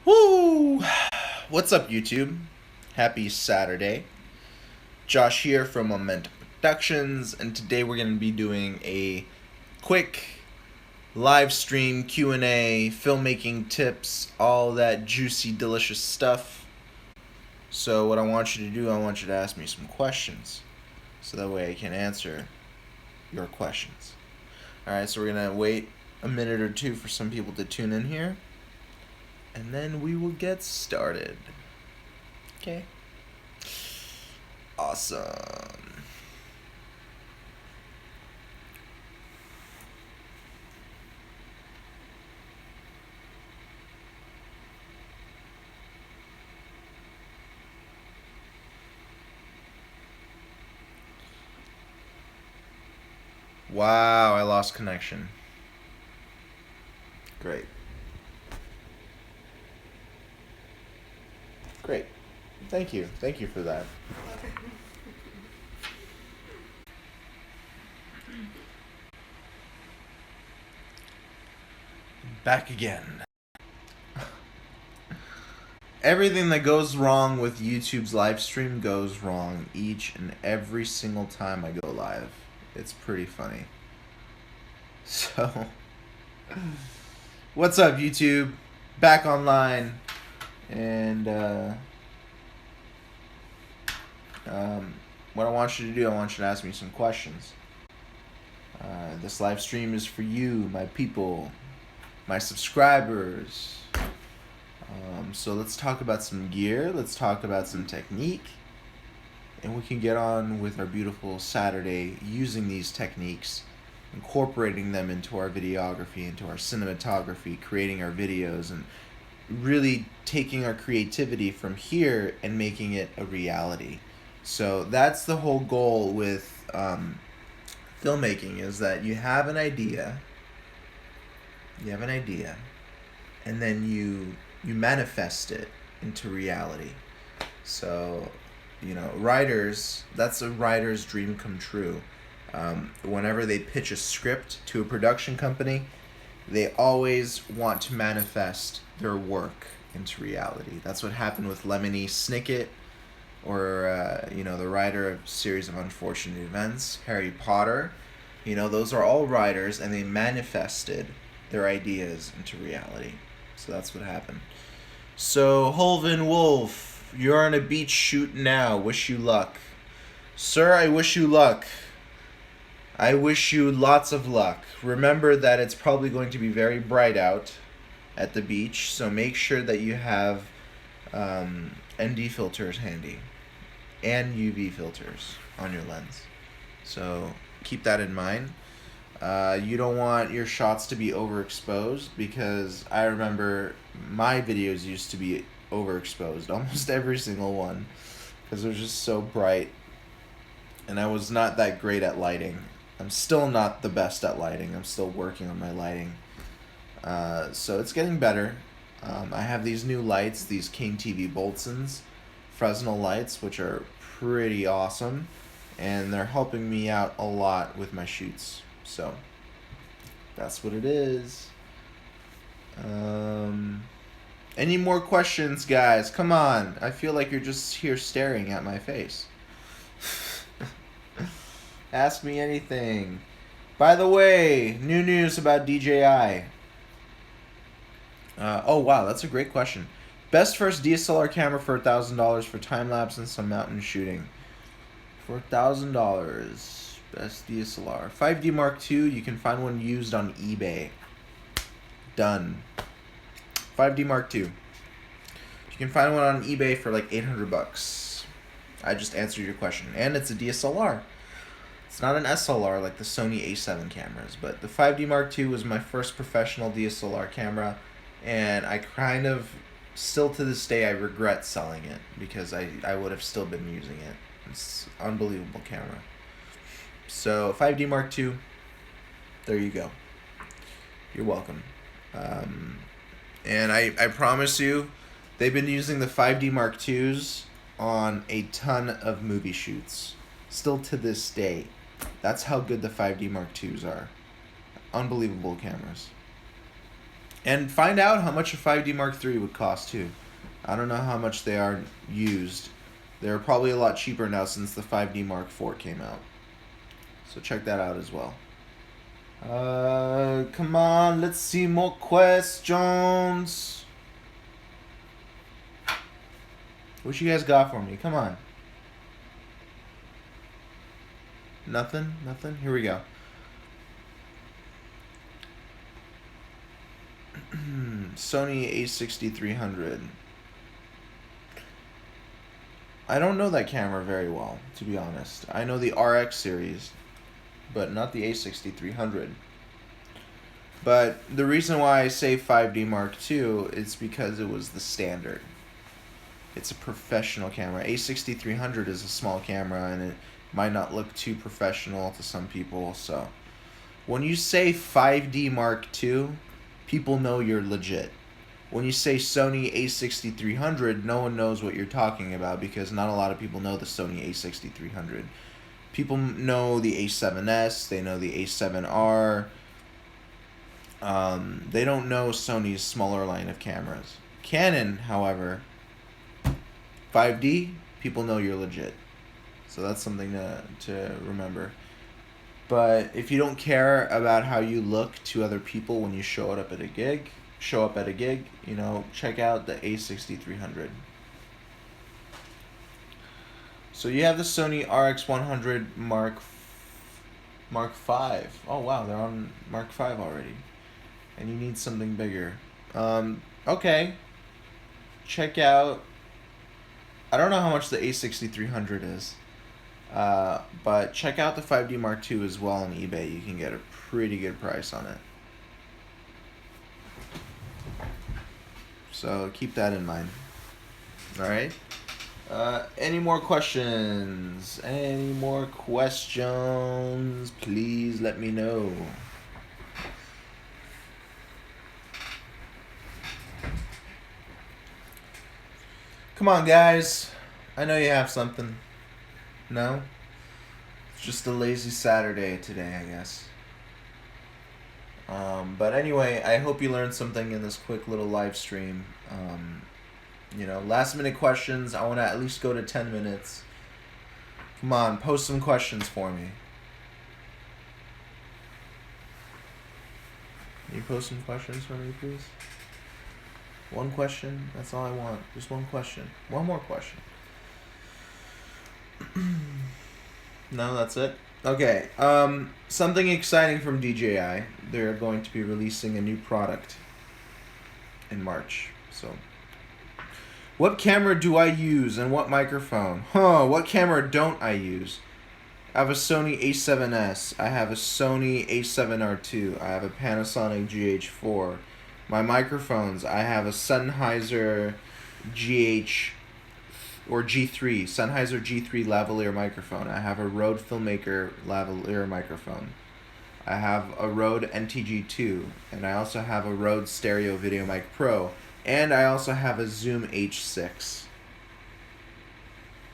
Woo! What's up, YouTube? Happy Saturday. Josh here from Momentum Productions, and today we're going to be doing a quick live stream Q&A, filmmaking tips, all that juicy, delicious stuff. So what I want you to do, I want you to ask me some questions, so that way I can answer your questions. Alright, so we're going to wait a minute or two for some people to tune in here, and then we will get started. Okay. Awesome. Wow, I lost connection. Great. Great. Thank you. Thank you for that. Back again. Everything that goes wrong with YouTube's live stream goes wrong each and every single time I go live. It's pretty funny. So, what's up, YouTube? Back online. And what I want you to do, I want you to ask me some questions. This live stream is for you, my people, my subscribers. So let's talk about some gear, let's talk about some technique, and we can get on with our beautiful Saturday using these techniques, incorporating them into our videography, into our cinematography, creating our videos, and really taking our creativity from here and making it a reality. So that's the whole goal with filmmaking, is that you have an idea, and then you manifest it into reality. So, you know, writers, that's a writer's dream come true. Whenever they pitch a script to a production company, they always want to manifest their work into reality. That's what happened with Lemony Snicket, or the writer of Series of Unfortunate Events, Harry Potter. You know, those are all writers, and they manifested their ideas into reality. So that's what happened. So, Holvin Wolf, you're on a beach shoot now. Wish you luck. Sir, I wish you luck. I wish you lots of luck. Remember that it's probably going to be very bright out at the beach, so make sure that you have ND filters handy and UV filters on your lens. So keep that in mind. You don't want your shots to be overexposed, because I remember my videos used to be overexposed, almost every single one, because it was just so bright, and I was not that great at lighting. I'm still not the best at lighting. I'm still working on my lighting. So it's getting better. I have these new lights, these King TV Boltzens Fresnel lights, which are pretty awesome, and they're helping me out a lot with my shoots. So that's what it is. Any more questions, guys? Come on. I feel like you're just here staring at my face. Ask me anything. By the way, new news about DJI. Oh wow, that's a great question. Best first DSLR camera for $1,000 for time lapse and some mountain shooting. For $1,000, best DSLR. 5D Mark II, you can find one used on eBay. Done. 5D Mark II. You can find one on eBay for like $800. I just answered your question, and it's a DSLR. It's not an SLR like the Sony A7 cameras, but the 5D Mark II was my first professional DSLR camera, and I kind of, still to this day, I regret selling it, because I would have still been using it. It's an unbelievable camera. So 5D Mark II, there you go. You're welcome. And I promise you, they've been using the 5D Mark IIs on a ton of movie shoots, still to this day. That's how good the 5D Mark IIs are. Unbelievable cameras. And find out how much a 5D Mark III would cost too. I don't know how much they are used. They're probably a lot cheaper now since the 5D Mark IV came out. So check that out as well. Come on, let's see more questions. What you guys got for me? Come on. Nothing? Nothing? Here we go. Sony a6300. I don't know that camera very well, to be honest. I know the RX series, but not the a6300. But the reason why I say 5D Mark II is because it was the standard. It's a professional camera. A6300 is a small camera, and it might not look too professional to some people. So when you say 5D Mark II, people know you're legit. When you say Sony a6300, no one knows what you're talking about because not a lot of people know the Sony a6300. People know the a7S, they know the a7R. They don't know Sony's smaller line of cameras. Canon, however, 5D, people know you're legit. So that's something to remember. But if you don't care about how you look to other people when you show up at a gig, you know, check out the a6300. So you have the Sony RX100 Mark V. Oh wow, they're on Mark V already. And you need something bigger. Okay. Check out, I don't know how much the a6300 is. But check out the 5D Mark II as well on eBay. You can get a pretty good price on it. So keep that in mind. Alright? Any more questions? Any more questions? Please let me know. Come on, guys. I know you have something. No? It's just a lazy Saturday today, I guess. But anyway, I hope you learned something in this quick little live stream. You know, last minute questions. I want to at least go to 10 minutes. Come on, post some questions for me. Can you post some questions for me, please? One question. That's all I want. Just one question. One more question. No, that's it. Okay. Something exciting from DJI. They're going to be releasing a new product in March. So, what camera do I use and what microphone? What camera don't I use? I have a Sony a7S. I have a Sony a7R II. I have a Panasonic GH4. My microphones, I have a Sennheiser G3, Sennheiser G3 lavalier microphone. I have a Rode Filmmaker lavalier microphone. I have a Rode NTG2, and I also have a Rode Stereo Video Mic Pro, and I also have a Zoom H6.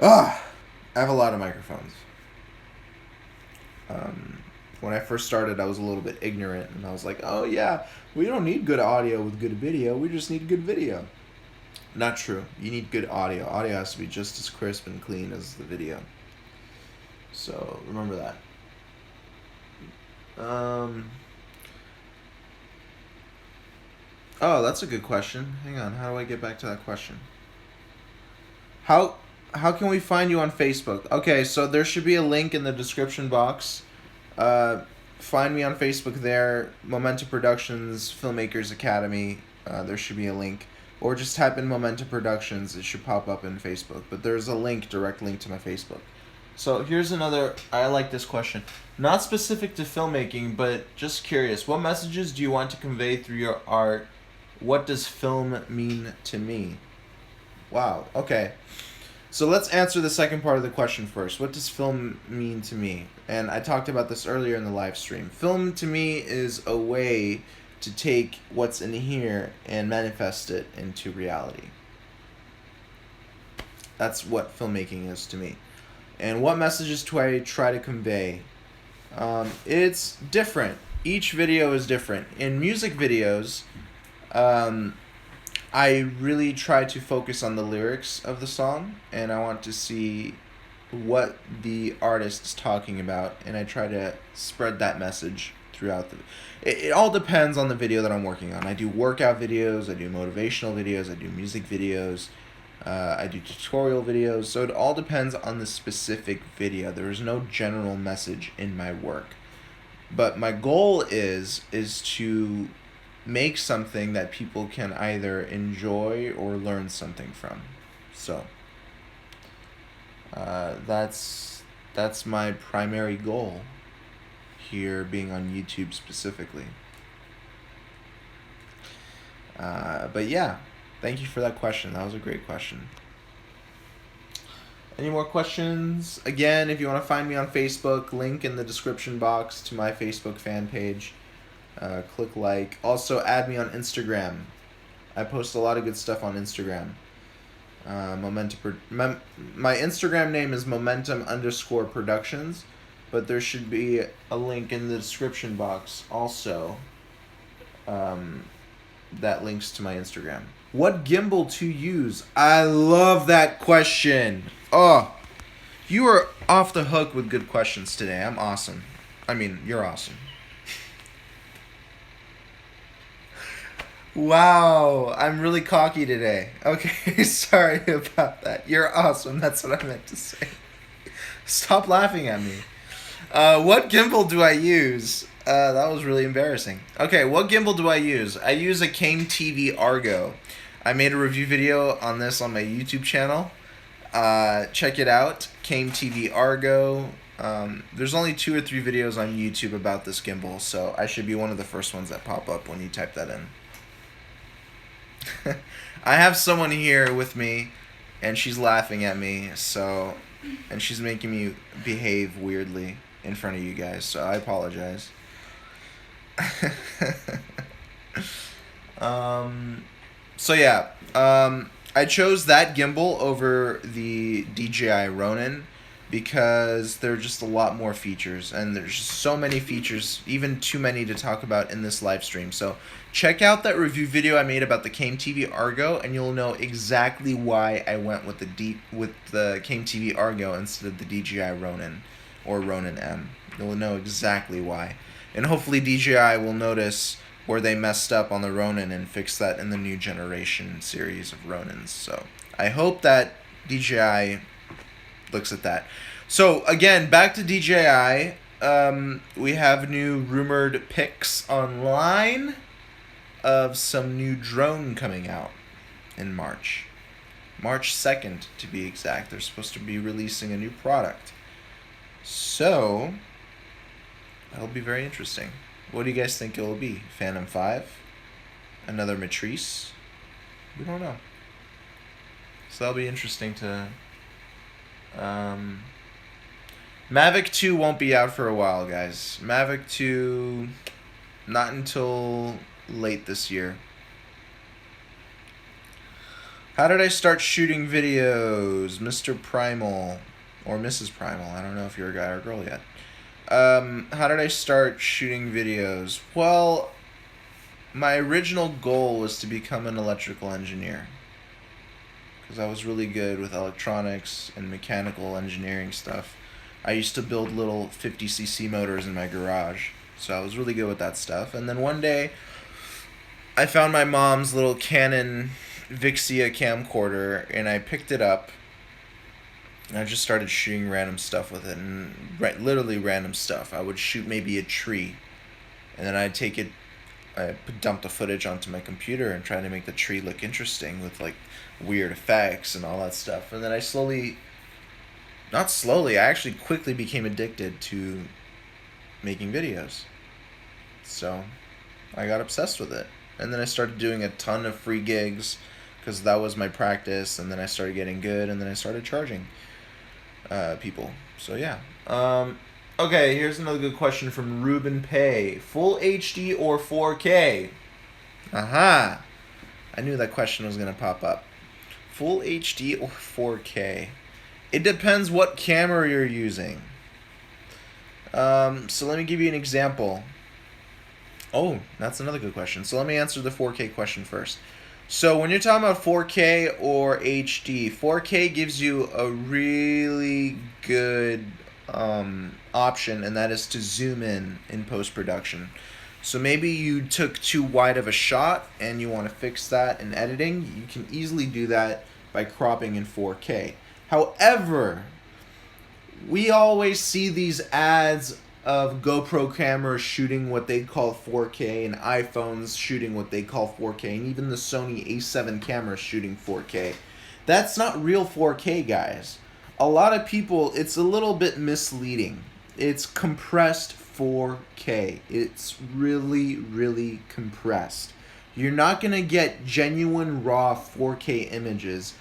I have a lot of microphones. When I first started, I was a little bit ignorant, and I was like, oh yeah, we don't need good audio with good video, we just need good video. Not true. You need good audio. Audio has to be just as crisp and clean as the video. So, remember that. Oh, that's a good question. Hang on, how do I get back to that question? How can we find you on Facebook? Okay, so there should be a link in the description box. Find me on Facebook there, Momentum Productions, Filmmakers Academy. There should be a link. Or just type in Momentum Productions. It should pop up in Facebook. But there's a link, direct link to my Facebook. So here's another, I like this question. Not specific to filmmaking, but just curious. What messages do you want to convey through your art? What does film mean to me? Wow, okay. So let's answer the second part of the question first. What does film mean to me? And I talked about this earlier in the live stream. Film to me is a way to take what's in here and manifest it into reality. That's what filmmaking is to me. And what messages do I try to convey? It's different. Each video is different. In music videos, I really try to focus on the lyrics of the song, and I want to see what the artist is talking about, and I try to spread that message throughout the. It all depends on the video that I'm working on. I do workout videos, I do motivational videos, I do music videos, I do tutorial videos. So it all depends on the specific video. There is no general message in my work, but my goal is to make something that people can either enjoy or learn something from. So that's my primary goal here, being on YouTube specifically. But yeah, thank you for that question. That was a great question. Any more questions? Again, if you want to find me on Facebook, link in the description box to my Facebook fan page. Click like. Also, add me on Instagram. I post a lot of good stuff on Instagram. My Instagram name is momentum_productions, but there should be a link in the description box also that links to my Instagram. What gimbal to use? I love that question. Oh, you are off the hook with good questions today. I'm awesome. I mean, you're awesome. Wow, I'm really cocky today. Okay, sorry about that. You're awesome. That's what I meant to say. Stop laughing at me. What gimbal do I use? That was really embarrassing. Okay, what gimbal do I use? I use a Came TV Argo. I made a review video on this on my YouTube channel. Check it out, Came TV Argo. There's only 2 or 3 videos on YouTube about this gimbal, so I should be one of the first ones that pop up when you type that in. I have someone here with me, and she's laughing at me, and she's making me behave weirdly in front of you guys, so I apologize. So yeah, I chose that gimbal over the DJI Ronin because there are just a lot more features, and there's just so many features, even too many to talk about in this live stream. So check out that review video I made about the Came TV Argo, and you'll know exactly why I went with the Came TV Argo instead of the DJI Ronin or Ronin M. You'll know exactly why, and hopefully DJI will notice where they messed up on the Ronin and fix that in the new generation series of Ronins. So I hope that DJI looks at that. So again, back to DJI. We have new rumored pics online of some new drone coming out in March 2nd to be exact. They're supposed to be releasing a new product, so that'll be very interesting. What do you guys think it will be? Phantom 5? Another Matrice? We don't know. So that'll be interesting to... Mavic 2 won't be out for a while, guys. Mavic 2, not until late this year. How did I start shooting videos? Mr. Primal, or Mrs. Primal. I don't know if you're a guy or a girl yet. How did I start shooting videos? Well, my original goal was to become an electrical engineer, because I was really good with electronics and mechanical engineering stuff. I used to build little 50cc motors in my garage, so I was really good with that stuff. And then one day, I found my mom's little Canon Vixia camcorder, and I picked it up, and I just started shooting random stuff with it, and literally random stuff. I would shoot maybe a tree, and then I'd take it, I dump the footage onto my computer and try to make the tree look interesting with like weird effects and all that stuff. And then I I actually quickly became addicted to making videos. So I got obsessed with it. And then I started doing a ton of free gigs because that was my practice. And then I started getting good, and then I started charging people. So yeah. Okay, here's another good question from Ruben Pay. Full HD or 4K? Aha! I knew that question was going to pop up. Full HD or 4K? It depends what camera you're using. So let me give you an example. Oh, that's another good question. So let me answer the 4K question first. So when you're talking about 4K or HD, 4K gives you a really good option, and that is to zoom in post-production. So maybe you took too wide of a shot and you want to fix that in editing. You can easily do that by cropping in 4K. However, we always see these ads of GoPro cameras shooting what they call 4K and iPhones shooting what they call 4K and even the Sony A7 cameras shooting 4K. That's not real 4K, guys. A lot of people, it's a little bit misleading. It's compressed 4K. It's really, really compressed. You're not going to get genuine raw 4K images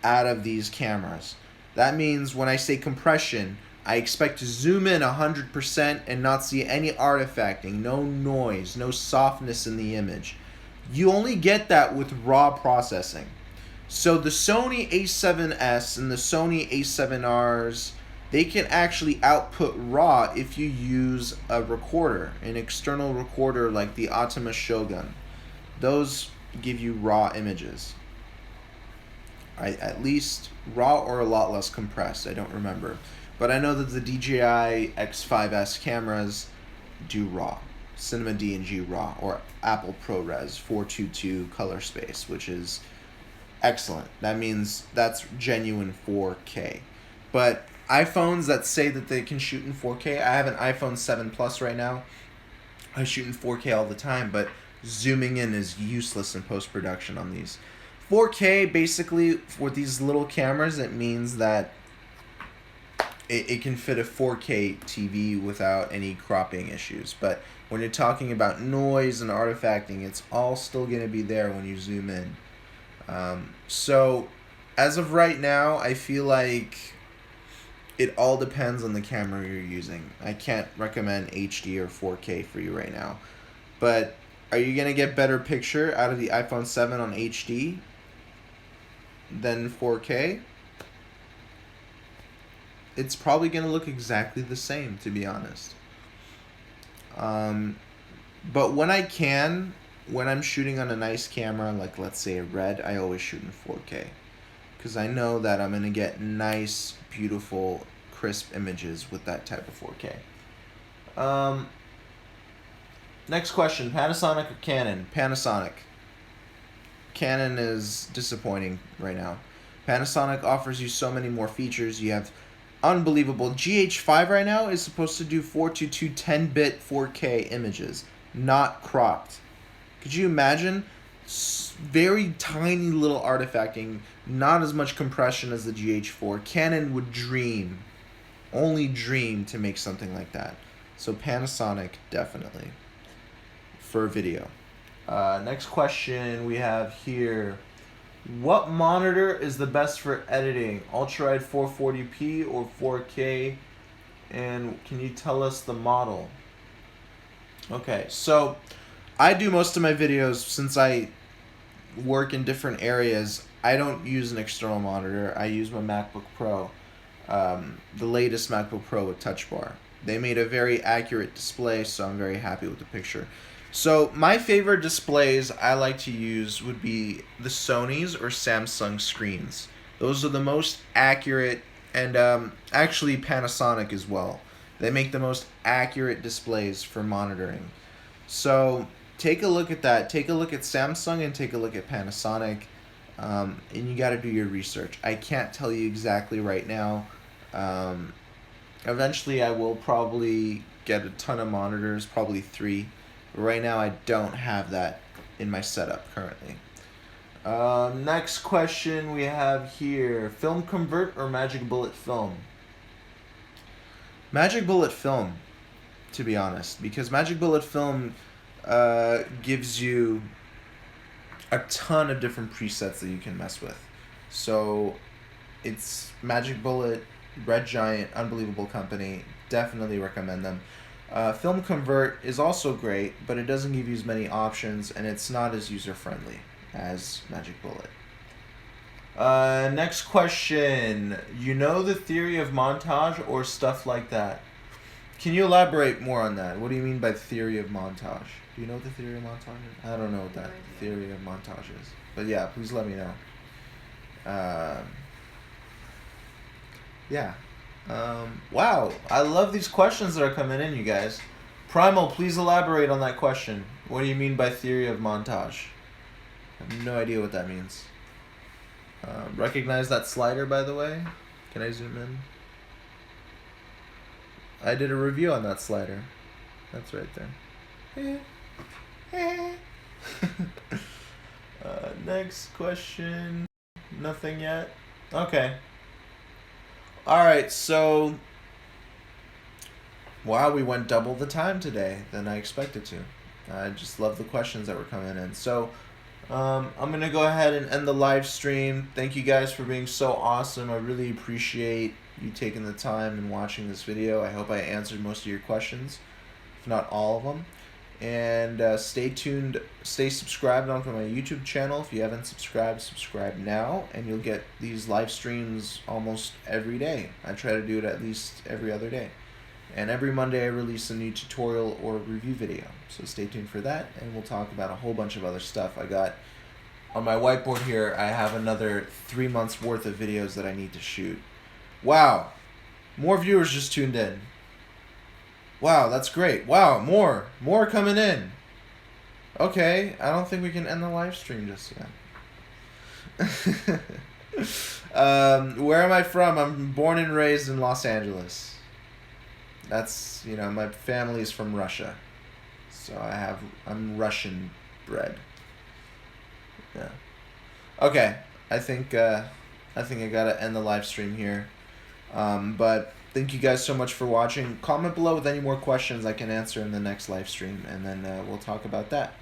out of these cameras. That means when I say compression, I expect to zoom in 100% and not see any artifacting, no noise, no softness in the image. You only get that with raw processing. So the Sony A7S and the Sony A7Rs, they can actually output RAW if you use a recorder, an external recorder like the Atomos Shogun. Those give you raw images. At least raw or a lot less compressed, I don't remember. But I know that the DJI X5S cameras do RAW. Cinema D&G RAW, or Apple ProRes 422 color space, which is excellent. That means that's genuine 4K. But iPhones that say that they can shoot in 4K, I have an iPhone 7 Plus right now. I shoot in 4K all the time, but zooming in is useless in post-production on these. 4K, basically, for these little cameras, it means that it can fit a 4K TV without any cropping issues. But when you're talking about noise and artifacting, it's all still going to be there when you zoom in. So, as of right now, I feel like it all depends on the camera you're using. I can't recommend HD or 4K for you right now. But are you going to get better picture out of the iPhone 7 on HD than 4K? It's probably going to look exactly the same, to be honest. But when I'm shooting on a nice camera, like let's say a Red, I always shoot in 4K. Because I know that I'm going to get nice, beautiful, crisp images with that type of 4K. Next question, Panasonic or Canon? Panasonic. Canon is disappointing right now. Panasonic offers you so many more features. You have unbelievable. GH5 right now is supposed to do 422 10-bit 4K images, not cropped. Could you imagine? Very tiny little artifacting, not as much compression as the GH4. Canon would dream, only dream to make something like that. So Panasonic, definitely, for video. Next question we have here. What monitor is the best for editing? Ultrawide 440p or 4K? And can you tell us the model? Okay, so I do most of my videos, since I work in different areas, I don't use an external monitor. I use my MacBook Pro, the latest MacBook Pro with Touch Bar. They made a very accurate display, so I'm very happy with the picture. So my favorite displays I like to use would be the Sony's or Samsung screens. Those are the most accurate, and actually Panasonic as well. They make the most accurate displays for monitoring. So take a look at that. Take a look at Samsung and take a look at Panasonic, and you got to do your research. I can't tell you exactly right now. Eventually I will probably get a ton of monitors, probably 3. Right now, I don't have that in my setup currently. Next question we have here. Film Convert or Magic Bullet Film? Magic Bullet Film, to be honest. Because Magic Bullet Film gives you a ton of different presets that you can mess with. So, it's Magic Bullet, Red Giant, unbelievable company. Definitely recommend them. Film Convert is also great, but it doesn't give you as many options, and it's not as user-friendly as Magic Bullet. Next question. You know the theory of montage or stuff like that? Can you elaborate more on that? What do you mean by theory of montage? Do you know what the theory of montage is? I don't know what that theory of montage is. But yeah, please let me know. Yeah. Wow, I love these questions that are coming in, you guys. Primal, please elaborate on that question. What do you mean by theory of montage? I have no idea what that means. Recognize that slider, by the way? Can I zoom in? I did a review on that slider. That's right there. Next question. Nothing yet? Okay. Alright, so... Wow, we went double the time today than I expected to. I just love the questions that were coming in. So, I'm going to go ahead and end the live stream. Thank you guys for being so awesome. I really appreciate you taking the time and watching this video. I hope I answered most of your questions, if not all of them. And stay tuned, stay subscribed onto my YouTube channel. If you haven't subscribed, subscribe now, and you'll get these live streams almost every day. I try to do it at least every other day. And every Monday I release a new tutorial or review video. So stay tuned for that, and we'll talk about a whole bunch of other stuff. I got, on my whiteboard here, I have another 3 months worth of videos that I need to shoot. Wow, more viewers just tuned in. Wow, that's great. Wow, more coming in. Okay, I don't think we can end the live stream just yet. Where am I from? I'm born and raised in Los Angeles. That's, you know, my family is from Russia. So I'm Russian bred. Yeah. Okay, I think I gotta end the live stream here. But thank you guys so much for watching. Comment below with any more questions I can answer in the next live stream, and then we'll talk about that.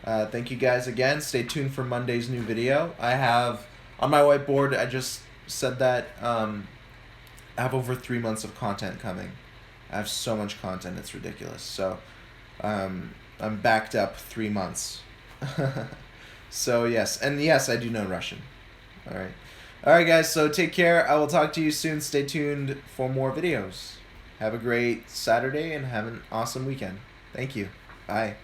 Thank you guys again. Stay tuned for Monday's new video. I have, on my whiteboard, I just said that I have over 3 months of content coming. I have so much content, it's ridiculous. So I'm backed up 3 months. So yes, and yes, I do know Russian. All right. All right, guys, so take care. I will talk to you soon. Stay tuned for more videos. Have a great Saturday and have an awesome weekend. Thank you. Bye.